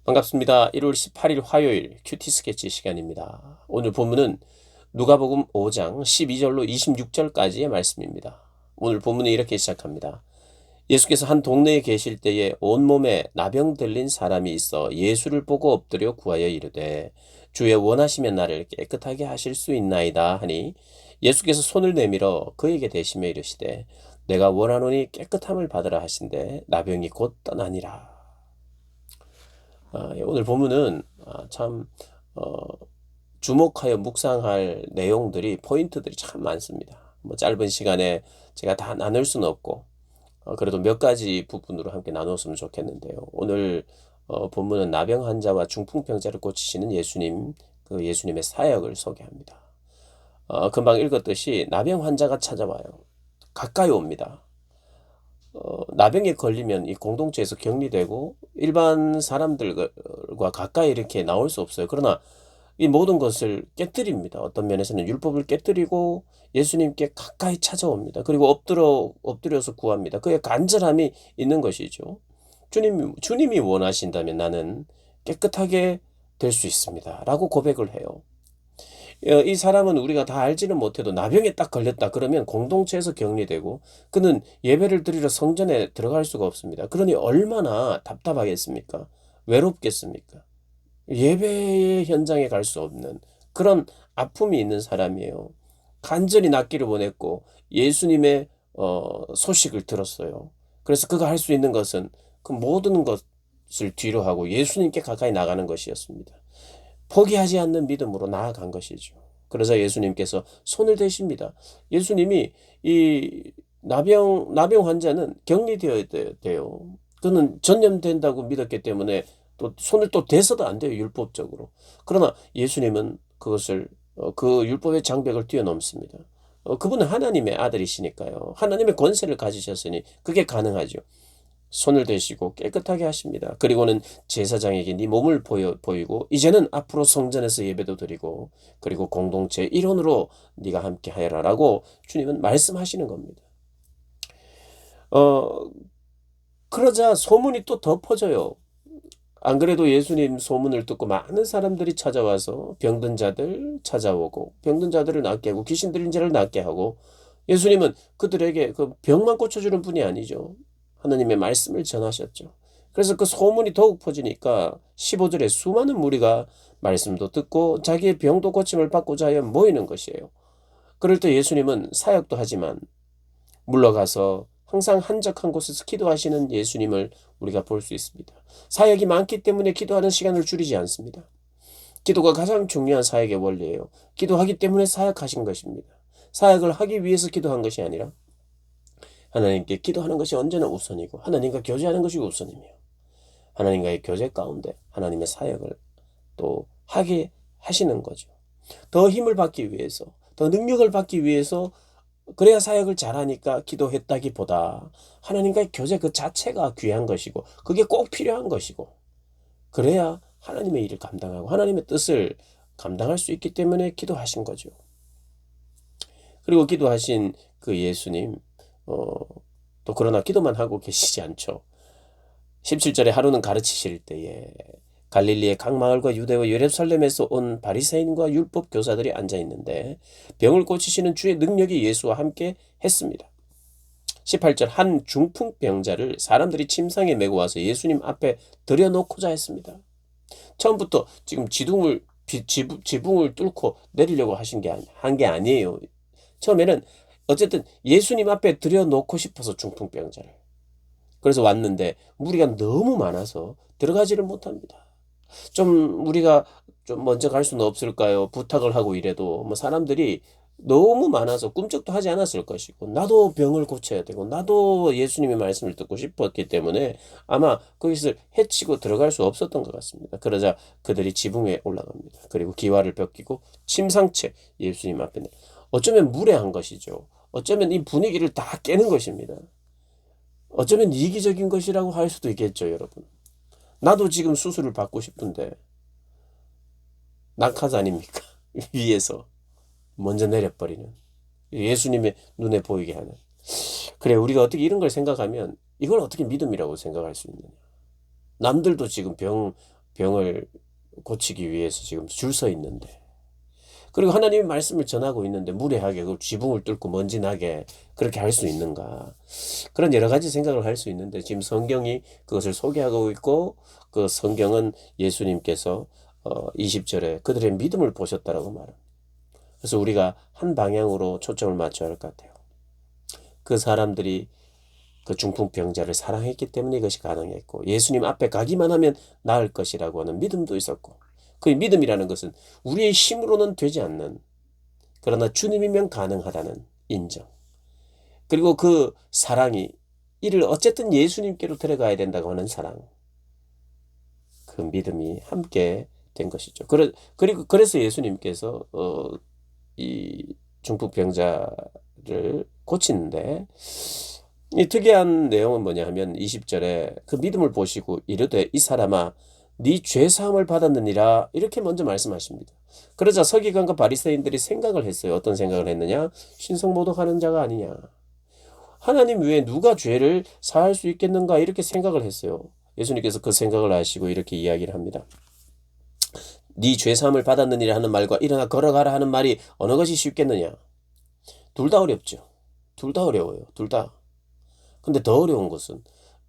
반갑습니다. 1월 18일 화요일 큐티 스케치 시간입니다. 오늘 본문은 누가복음 5장 12절로 26절까지의 말씀입니다. 오늘 본문은 이렇게 시작합니다. 예수께서 한 동네에 계실 때에 온몸에 나병 들린 사람이 있어 예수를 보고 엎드려 구하여 이르되 주의 원하시면 나를 깨끗하게 하실 수 있나이다 하니 예수께서 손을 내밀어 그에게 대시며 이르시되 내가 원하노니 깨끗함을 받으라 하신대 나병이 곧 떠나니라. 오늘 본문은 참 어, 주목하여 묵상할 내용들이 포인트들이 참 많습니다. 뭐 짧은 시간에 제가 다 나눌 수는 없고 그래도 몇 가지 부분으로 함께 나눴으면 좋겠는데요. 오늘 본문은 나병 환자와 중풍병자를 고치시는 예수님, 그 예수님의 사역을 소개합니다. 금방 읽었듯이 나병 환자가 찾아와요. 가까이 옵니다. 나병에 걸리면 이 공동체에서 격리되고 일반 사람들과 가까이 이렇게 나올 수 없어요. 그러나 이 모든 것을 깨뜨립니다. 어떤 면에서는 율법을 깨뜨리고 예수님께 가까이 찾아옵니다. 그리고 엎드려서 구합니다. 그의 간절함이 있는 것이죠. 주님이 원하신다면 나는 깨끗하게 될 수 있습니다. 라고 고백을 해요. 이 사람은 우리가 다 알지는 못해도 나병에 딱 걸렸다 그러면 공동체에서 격리되고 그는 예배를 드리러 성전에 들어갈 수가 없습니다. 그러니 얼마나 답답하겠습니까? 외롭겠습니까? 예배의 현장에 갈 수 없는 그런 아픔이 있는 사람이에요. 간절히 낫기를 원했고 예수님의 소식을 들었어요. 그래서 그가 할 수 있는 것은 그 모든 것을 뒤로 하고 예수님께 가까이 나가는 것이었습니다. 포기하지 않는 믿음으로 나아간 것이죠. 그러자 예수님께서 손을 대십니다. 예수님이 이 나병 환자는 격리되어야 돼요. 그는 전염된다고 믿었기 때문에 또 손을 또 대서도 안 돼요, 율법적으로. 그러나 예수님은 그것을 그 율법의 장벽을 뛰어넘습니다. 그분은 하나님의 아들이시니까요. 하나님의 권세를 가지셨으니 그게 가능하죠. 손을 대시고 깨끗하게 하십니다. 그리고는 제사장에게 네 몸을 보이고 이제는 앞으로 성전에서 예배도 드리고 그리고 공동체 일원으로 네가 함께 하여라라고 주님은 말씀하시는 겁니다. 어 그러자 소문이 또 더 퍼져요. 안 그래도 예수님 소문을 듣고 많은 사람들이 찾아와서 병든 자들 찾아오고 병든 자들을 낫게 하고 귀신 들린 자를 낫게 하고 예수님은 그들에게 그 병만 고쳐주는 분이 아니죠. 하나님의 말씀을 전하셨죠. 그래서 그 소문이 더욱 퍼지니까 15절에 수많은 무리가 말씀도 듣고 자기의 병도 고침을 받고자 하여 모이는 것이에요. 그럴 때 예수님은 사역도 하지만 물러가서 항상 한적한 곳에서 기도하시는 예수님을 우리가 볼 수 있습니다. 사역이 많기 때문에 기도하는 시간을 줄이지 않습니다. 기도가 가장 중요한 사역의 원리예요. 기도하기 때문에 사역하신 것입니다. 사역을 하기 위해서 기도한 것이 아니라 하나님께 기도하는 것이 언제나 우선이고 하나님과 교제하는 것이 우선이며 하나님과의 교제 가운데 하나님의 사역을 또 하게 하시는 거죠. 더 힘을 받기 위해서, 더 능력을 받기 위해서 그래야 사역을 잘하니까 기도했다기보다 하나님과의 교제 그 자체가 귀한 것이고 그게 꼭 필요한 것이고 그래야 하나님의 일을 감당하고 하나님의 뜻을 감당할 수 있기 때문에 기도하신 거죠. 그리고 기도하신 그 예수님 어, 또 그러나 기도만 하고 계시지 않죠. 17절에 하루는 가르치실 때에 갈릴리의 각 마을과 유대와 예루살렘에서 온 바리새인과 율법 교사들이 앉아 있는데 병을 고치시는 주의 능력이 예수와 함께 했습니다. 18절 한 중풍병자를 사람들이 침상에 메고 와서 예수님 앞에 들여놓고자 했습니다. 처음부터 지금 지붕을 뚫고 내리려고 한 게 아니에요. 처음에는 어쨌든 예수님 앞에 들여놓고 싶어서 중풍병자를. 그래서 왔는데 무리가 너무 많아서 들어가지를 못합니다. 좀 우리가 좀 먼저 갈 수는 없을까요? 부탁을 하고 이래도 뭐 사람들이 너무 많아서 꿈쩍도 하지 않았을 것이고 나도 병을 고쳐야 되고 나도 예수님의 말씀을 듣고 싶었기 때문에 아마 거기서 해치고 들어갈 수 없었던 것 같습니다. 그러자 그들이 지붕에 올라갑니다. 그리고 기와를 벗기고 침상채 예수님 앞에 어쩌면 무례한 것이죠. 어쩌면 이 분위기를 다 깨는 것입니다. 어쩌면 이기적인 것이라고 할 수도 있겠죠, 여러분. 나도 지금 수술을 받고 싶은데 낙하산 아닙니까? 위에서 먼저 내려버리는 예수님의 눈에 보이게 하는. 그래, 우리가 어떻게 이런 걸 생각하면 이걸 어떻게 믿음이라고 생각할 수 있느냐. 남들도 지금 병을 고치기 위해서 지금 줄 서 있는데, 그리고 하나님의 말씀을 전하고 있는데 무례하게 그 지붕을 뚫고 먼지 나게 그렇게 할 수 있는가? 그런 여러 가지 생각을 할 수 있는데 지금 성경이 그것을 소개하고 있고, 그 성경은 예수님께서 20절에 그들의 믿음을 보셨다라고 말합니다. 그래서 우리가 한 방향으로 초점을 맞춰야 할 것 같아요. 그 사람들이 그 중풍병자를 사랑했기 때문에 이것이 가능했고, 예수님 앞에 가기만 하면 나을 것이라고 하는 믿음도 있었고, 그 믿음이라는 것은 우리의 힘으로는 되지 않는, 그러나 주님이면 가능하다는 인정. 그리고 그 사랑이 이를 어쨌든 예수님께로 데려가야 된다고 하는 사랑. 그 믿음이 함께 된 것이죠. 그래서 예수님께서 이 중풍병자를 고치는데, 이 특이한 내용은 뭐냐 하면 20절에 그 믿음을 보시고 이르되 이 사람아 네 죄 사함을 받았느니라, 이렇게 먼저 말씀하십니다. 그러자 서기관과 바리새인들이 생각을 했어요. 어떤 생각을 했느냐? 신성모독하는 자가 아니냐. 하나님 외에 누가 죄를 사할 수 있겠는가, 이렇게 생각을 했어요. 예수님께서 그 생각을 아시고 이렇게 이야기를 합니다. 네 죄 사함을 받았느니라 하는 말과 일어나 걸어가라 하는 말이 어느 것이 쉽겠느냐? 둘 다 어렵죠. 둘 다 어려워요. 둘 다. 근데 더 어려운 것은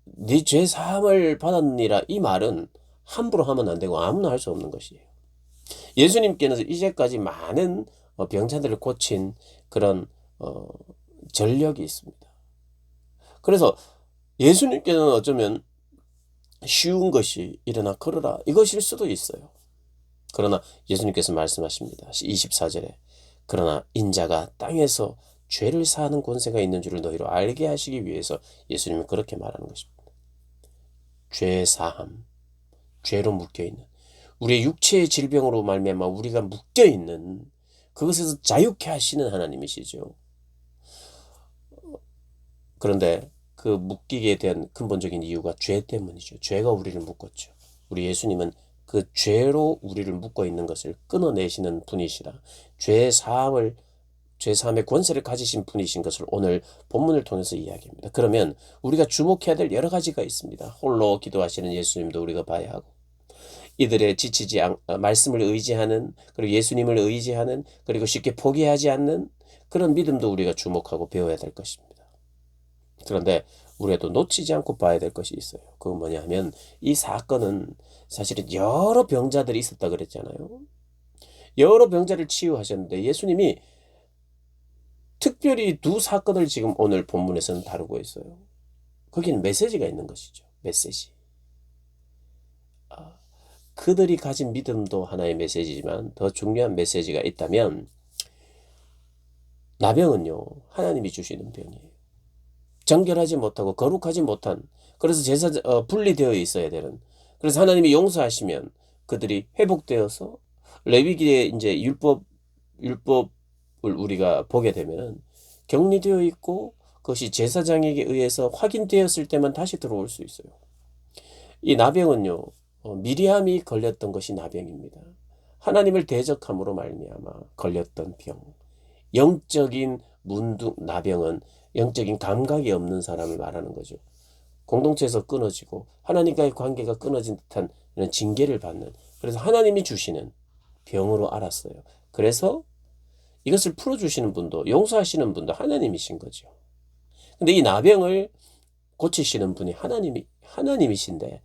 네 죄 사함을 받았느니라, 이 말은 함부로 하면 안 되고 아무나 할 수 없는 것이에요. 예수님께서 이제까지 많은 병자들을 고친 그런 전력이 있습니다. 그래서 예수님께서는 어쩌면 쉬운 것이 일어나 걸어라 이것일 수도 있어요. 그러나 예수님께서 말씀하십니다. 24절에 그러나 인자가 땅에서 죄를 사하는 권세가 있는 줄을 너희로 알게 하시기 위해서 예수님은 그렇게 말하는 것입니다. 죄 사함, 죄로 묶여있는, 우리의 육체의 질병으로 말미암아 우리가 묶여있는 그것에서 자유케 하시는 하나님이시죠. 그런데 그 묶이게 된 근본적인 이유가 죄 때문이죠. 죄가 우리를 묶었죠. 우리 예수님은 그 죄로 우리를 묶어 있는 것을 끊어내시는 분이시라, 죄 사함의 권세를 가지신 분이신 것을 오늘 본문을 통해서 이야기합니다. 그러면 우리가 주목해야 될 여러 가지가 있습니다. 홀로 기도하시는 예수님도 우리가 봐야 하고, 이들의 말씀을 의지하는, 그리고 예수님을 의지하는, 그리고 쉽게 포기하지 않는 그런 믿음도 우리가 주목하고 배워야 될 것입니다. 그런데 우리도 놓치지 않고 봐야 될 것이 있어요. 그건 뭐냐 하면 이 사건은 사실은 여러 병자들이 있었다 그랬잖아요. 여러 병자를 치유하셨는데 예수님이 특별히 두 사건을 지금 오늘 본문에서는 다루고 있어요. 거기는 메시지가 있는 것이죠. 메시지. 그들이 가진 믿음도 하나의 메시지지만 더 중요한 메시지가 있다면, 나병은요 하나님이 주시는 병이에요. 정결하지 못하고 거룩하지 못한, 그래서 분리되어 있어야 되는, 그래서 하나님이 용서하시면 그들이 회복되어서 레위기의 이제 율법을 우리가 보게 되면 격리되어 있고 그것이 제사장에게 의해서 확인되었을 때만 다시 들어올 수 있어요. 이 나병은요 미리암이 걸렸던 것이 나병입니다. 하나님을 대적함으로 말미암아 걸렸던 병. 영적인 나병은 영적인 감각이 없는 사람을 말하는 거죠. 공동체에서 끊어지고 하나님과의 관계가 끊어진 듯한 이런 징계를 받는, 그래서 하나님이 주시는 병으로 알았어요. 그래서 이것을 풀어주시는 분도 용서하시는 분도 하나님이신 거죠. 근데 이 나병을 고치시는 분이 하나님이신데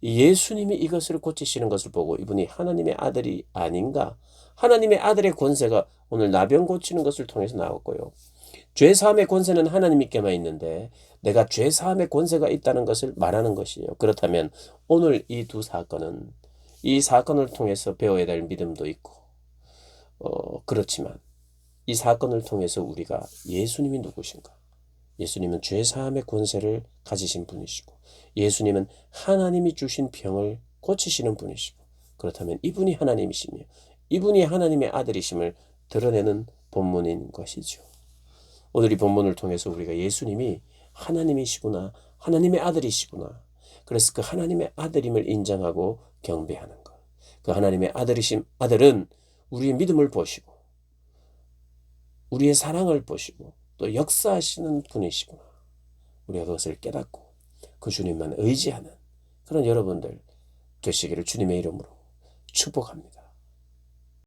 예수님이 이것을 고치시는 것을 보고 이분이 하나님의 아들이 아닌가, 하나님의 아들의 권세가 오늘 나병 고치는 것을 통해서 나왔고요. 죄사함의 권세는 하나님께만 있는데 내가 죄사함의 권세가 있다는 것을 말하는 것이에요. 그렇다면 오늘 이 두 사건은, 이 사건을 통해서 배워야 될 믿음도 있고 그렇지만 이 사건을 통해서 우리가 예수님이 누구신가, 예수님은 죄사함의 권세를 가지신 분이시고 예수님은 하나님이 주신 병을 고치시는 분이시고, 그렇다면 이분이 하나님이시며 이분이 하나님의 아들이심을 드러내는 본문인 것이죠. 오늘 이 본문을 통해서 우리가 예수님이 하나님이시구나, 하나님의 아들이시구나, 그래서 그 하나님의 아들임을 인정하고 경배하는 것. 그 하나님의 아들은 우리의 믿음을 보시고 우리의 사랑을 보시고 또 역사하시는 분이시구나, 우리가 그것을 깨닫고 그 주님만 의지하는 그런 여러분들 되시기를 주님의 이름으로 축복합니다.